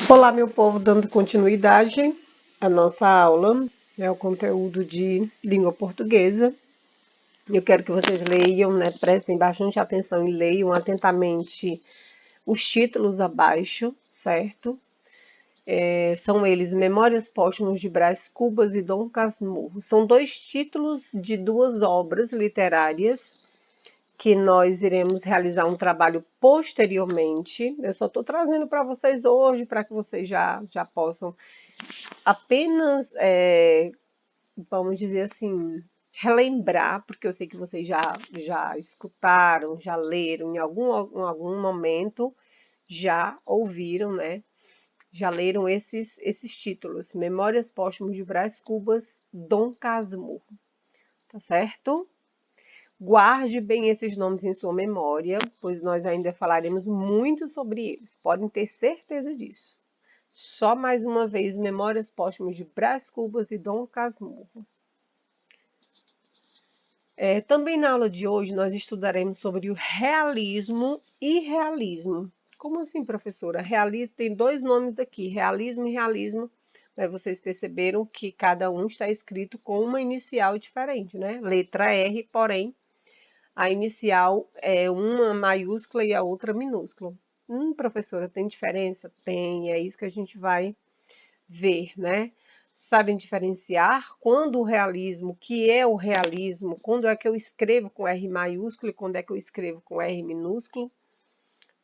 Olá, meu povo, dando continuidade à nossa aula, o conteúdo de língua portuguesa. Eu quero que vocês leiam, prestem bastante atenção e leiam atentamente os títulos abaixo, certo? São eles Memórias Póstumas de Brás Cubas e Dom Casmurro. São dois títulos de duas obras literárias que nós iremos realizar um trabalho posteriormente. Eu só estou trazendo para vocês hoje, para que vocês já possam apenas, vamos dizer assim, relembrar, porque eu sei que vocês já escutaram, já leram, em algum momento já ouviram, né? Já leram esses títulos. Memórias Póstumas de Brás Cubas, Dom Casmurro, tá certo? Guarde bem esses nomes em sua memória, pois nós ainda falaremos muito sobre eles. Podem ter certeza disso. Só mais uma vez, Memórias Póstumas de Brás Cubas e Dom Casmurro. Também na aula de hoje nós estudaremos sobre o realismo e realismo. Como assim, professora? Realismo tem dois nomes aqui, realismo e realismo. Vocês perceberam que cada um está escrito com uma inicial diferente, né? Letra R, porém, a inicial é uma maiúscula e a outra minúscula. Professora, tem diferença? Tem, é isso que a gente vai ver, né? Sabem diferenciar quando o realismo, o que é o realismo, quando é que eu escrevo com R maiúsculo e quando é que eu escrevo com R minúsculo.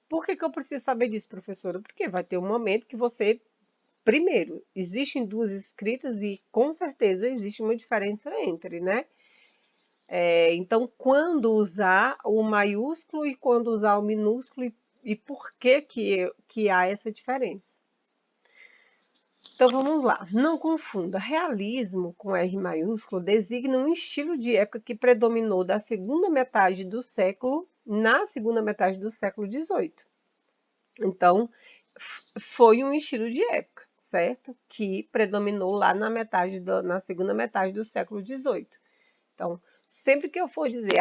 Por que eu preciso saber disso, professora? Porque vai ter um momento que você, primeiro, existem duas escritas e com certeza existe uma diferença entre, né? Então, quando usar o maiúsculo e quando usar o minúsculo e por que há essa diferença. Então vamos lá, não confunda. Realismo com R maiúsculo designa um estilo de época que predominou na segunda metade do século XVIII. Então, foi um estilo de época, certo? Que predominou lá na segunda metade do século XVIII. Então, sempre que eu for dizer,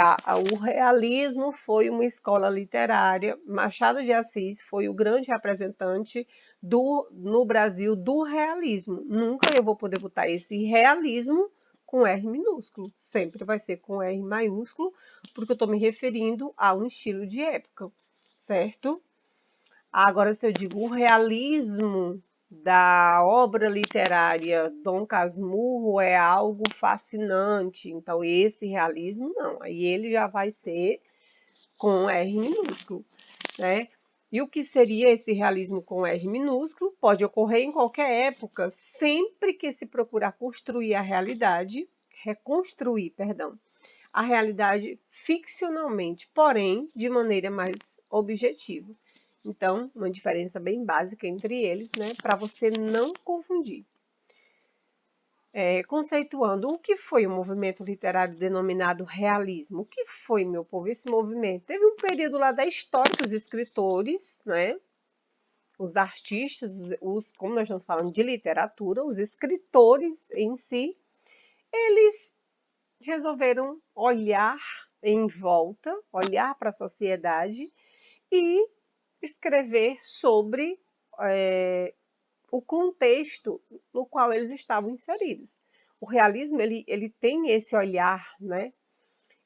o realismo foi uma escola literária, Machado de Assis foi o grande representante no Brasil do realismo. Nunca eu vou poder botar esse realismo com R minúsculo. Sempre vai ser com R maiúsculo, porque eu estou me referindo a um estilo de época, certo? Agora, se eu digo o realismo da obra literária Dom Casmurro é algo fascinante, então esse realismo não, aí ele já vai ser com R minúsculo, né? E o que seria esse realismo com R minúsculo? Pode ocorrer em qualquer época, sempre que se procurar reconstruir, perdão, a realidade ficcionalmente, porém de maneira mais objetiva. Então, uma diferença bem básica entre eles, né, para você não confundir. Conceituando o que foi o movimento literário denominado realismo. O que foi, meu povo, esse movimento? Teve um período lá da história dos escritores, né, os artistas, como nós estamos falando de literatura, os escritores em si, eles resolveram olhar em volta, olhar para a sociedade e escrever sobre o contexto no qual eles estavam inseridos. O realismo ele tem esse olhar, né?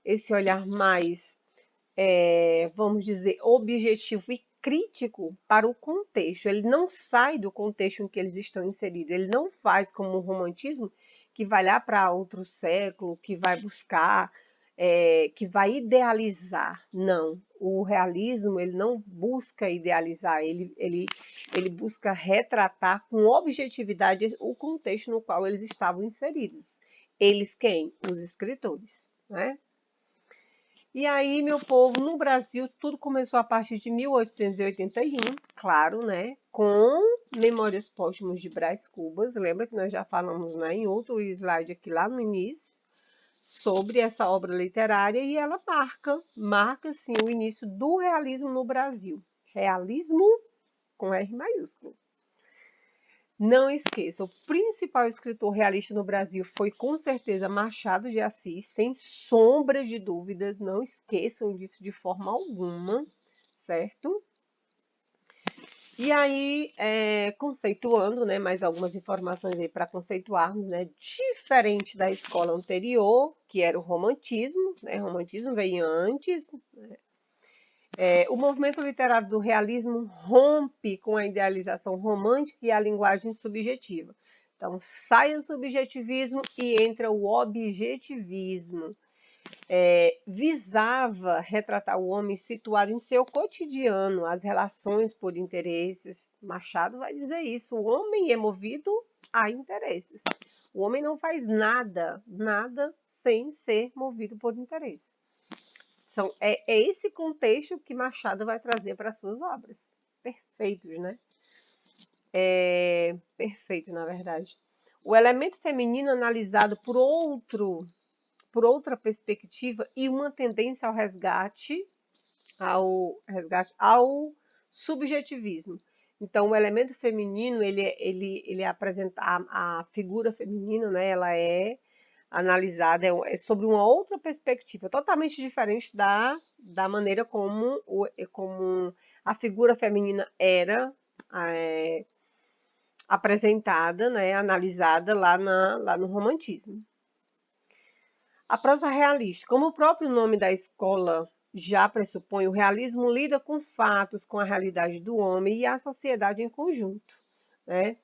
Esse olhar mais, vamos dizer, objetivo e crítico para o contexto. Ele não sai do contexto em que eles estão inseridos. Ele não faz como o romantismo, que vai lá para outro século, que vai buscar, que vai idealizar. Não. O realismo ele não busca idealizar, ele busca retratar com objetividade o contexto no qual eles estavam inseridos. Eles quem? Os escritores, né? E aí, meu povo, no Brasil, tudo começou a partir de 1881, claro, né? Com Memórias Póstumas de Brás Cubas. Lembra que nós já falamos, né, em outro slide aqui lá no início, sobre essa obra literária e ela marca sim o início do realismo no Brasil. Realismo com R maiúsculo. Não esqueça, o principal escritor realista no Brasil foi com certeza Machado de Assis, sem sombra de dúvidas, não esqueçam disso de forma alguma, certo? E aí, conceituando, né, mais algumas informações aí para conceituarmos, né, diferente da escola anterior, que era o romantismo, né, o romantismo veio antes, o movimento literário do realismo rompe com a idealização romântica e a linguagem subjetiva. Então, sai o subjetivismo e entra o objetivismo. Visava retratar o homem situado em seu cotidiano, as relações por interesses. Machado vai dizer isso: o homem é movido a interesses. O homem não faz nada, nada sem ser movido por interesse. É esse contexto que Machado vai trazer para as suas obras. Perfeitos, né? Perfeito, na verdade. O elemento feminino analisado por outra perspectiva e uma tendência ao subjetivismo. Então, o elemento feminino, ele apresenta a figura feminina, né? Ela é analisada é sobre uma outra perspectiva, totalmente diferente da maneira como a figura feminina era é, apresentada, né? Analisada lá no romantismo. A prosa realista, como o próprio nome da escola já pressupõe, o realismo lida com fatos, com a realidade do homem e a sociedade em conjunto, né?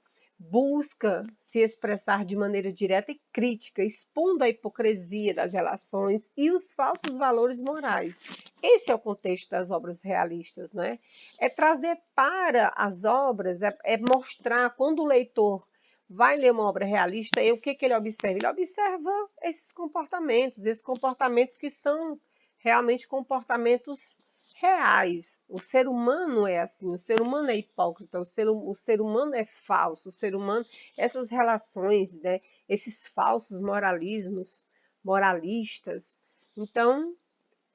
Busca se expressar de maneira direta e crítica, expondo a hipocrisia das relações e os falsos valores morais. Esse é o contexto das obras realistas, né? É trazer para as obras, é mostrar quando o leitor vai ler uma obra realista, e o que ele observa? Ele observa esses comportamentos que são realmente comportamentos reais. O ser humano é assim, o ser humano é hipócrita, o ser humano é falso, o ser humano, essas relações, né, esses falsos moralistas. Então,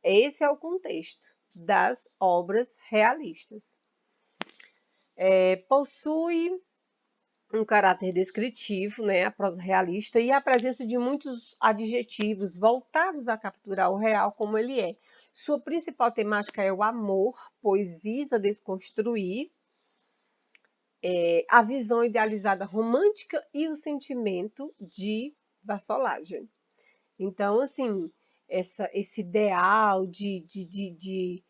esse é o contexto das obras realistas. Possui um caráter descritivo, né, a prosa realista, e a presença de muitos adjetivos voltados a capturar o real como ele é. Sua principal temática é o amor, pois visa desconstruir a visão idealizada romântica e o sentimento de vassalagem. Então, assim, esse ideal de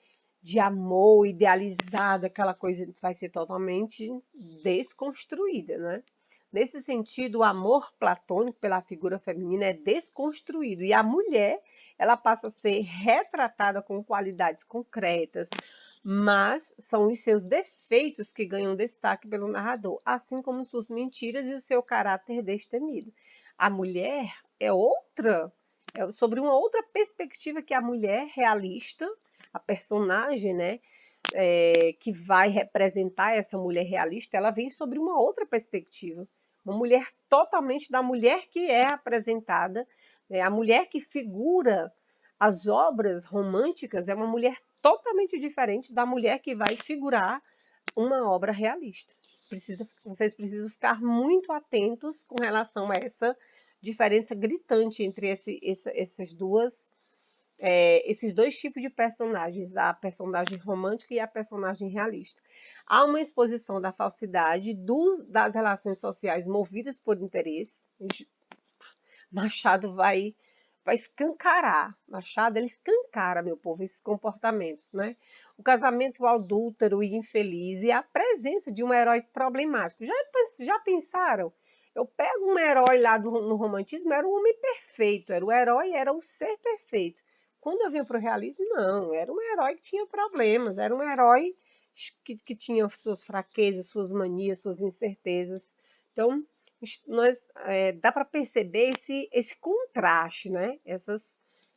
amor idealizado, aquela coisa vai ser totalmente desconstruída, né? Nesse sentido, o amor platônico pela figura feminina é desconstruído e a mulher, ela passa a ser retratada com qualidades concretas, mas são os seus defeitos que ganham destaque pelo narrador, assim como suas mentiras e o seu caráter destemido. A mulher é sobre uma outra perspectiva que a mulher realista, a personagem, né, que vai representar essa mulher realista, ela vem sobre uma outra perspectiva. Uma mulher totalmente da mulher que é apresentada, né, a mulher que figura as obras românticas é uma mulher totalmente diferente da mulher que vai figurar uma obra realista. Vocês precisam ficar muito atentos com relação a essa diferença gritante entre esses dois tipos de personagens, a personagem romântica e a personagem realista. Há uma exposição da falsidade das relações sociais movidas por interesse. Machado vai escancarar. Machado, ele escancara, meu povo, esses comportamentos, né? O casamento adúltero e infeliz e a presença de um herói problemático. Já pensaram? Eu pego um herói lá no romantismo, era um homem perfeito, era o herói, era o ser perfeito. Quando eu venho para o realismo, não, era um herói que tinha problemas, era um herói que tinha suas fraquezas, suas manias, suas incertezas. Então, dá para perceber esse contraste, né?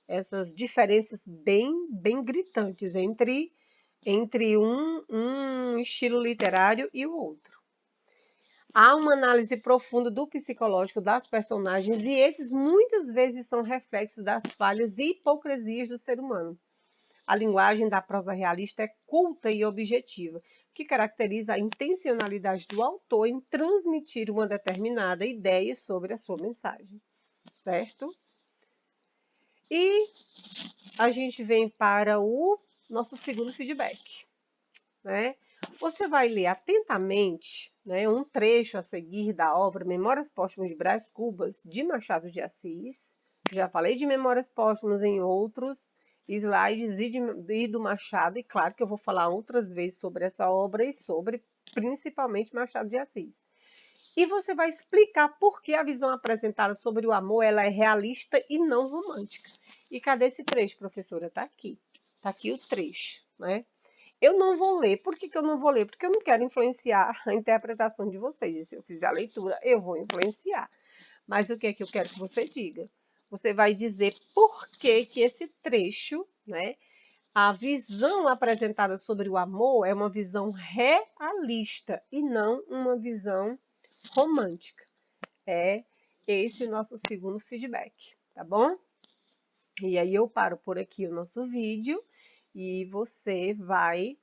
Essas diferenças bem gritantes entre um estilo literário e o outro. Há uma análise profunda do psicológico das personagens e esses muitas vezes são reflexos das falhas e hipocrisias do ser humano. A linguagem da prosa realista é culta e objetiva, que caracteriza a intencionalidade do autor em transmitir uma determinada ideia sobre a sua mensagem, certo? E a gente vem para o nosso segundo feedback, né? Você vai ler atentamente, né, um trecho a seguir da obra Memórias Póstumas de Brás Cubas, de Machado de Assis. Já falei de Memórias Póstumas em outros slides e do Machado, e claro que eu vou falar outras vezes sobre essa obra e sobre, principalmente, Machado de Assis. E você vai explicar por que a visão apresentada sobre o amor ela é realista e não romântica. E cadê esse trecho, professora? Está aqui. Está aqui o trecho, né? Eu não vou ler. Por que eu não vou ler? Porque eu não quero influenciar a interpretação de vocês. E se eu fizer a leitura, eu vou influenciar. Mas o que é que eu quero que você diga? Você vai dizer por que que esse trecho, né? A visão apresentada sobre o amor é uma visão realista e não uma visão romântica. É esse o nosso segundo feedback, tá bom? E aí eu paro por aqui o nosso vídeo e você vai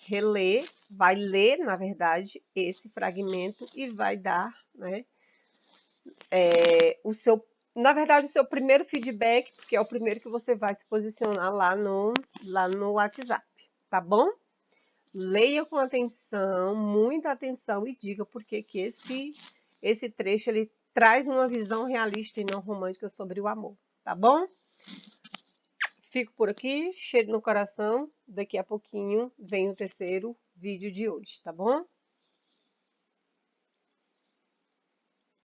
reler, vai ler, na verdade, esse fragmento e vai dar, né, na verdade, o seu primeiro feedback, porque é o primeiro que você vai se posicionar lá no WhatsApp, tá bom? Leia com atenção, muita atenção e diga por que que esse trecho ele traz uma visão realista e não romântica sobre o amor, tá bom? Fico por aqui, cheiro no coração. Daqui a pouquinho vem o terceiro vídeo de hoje, tá bom?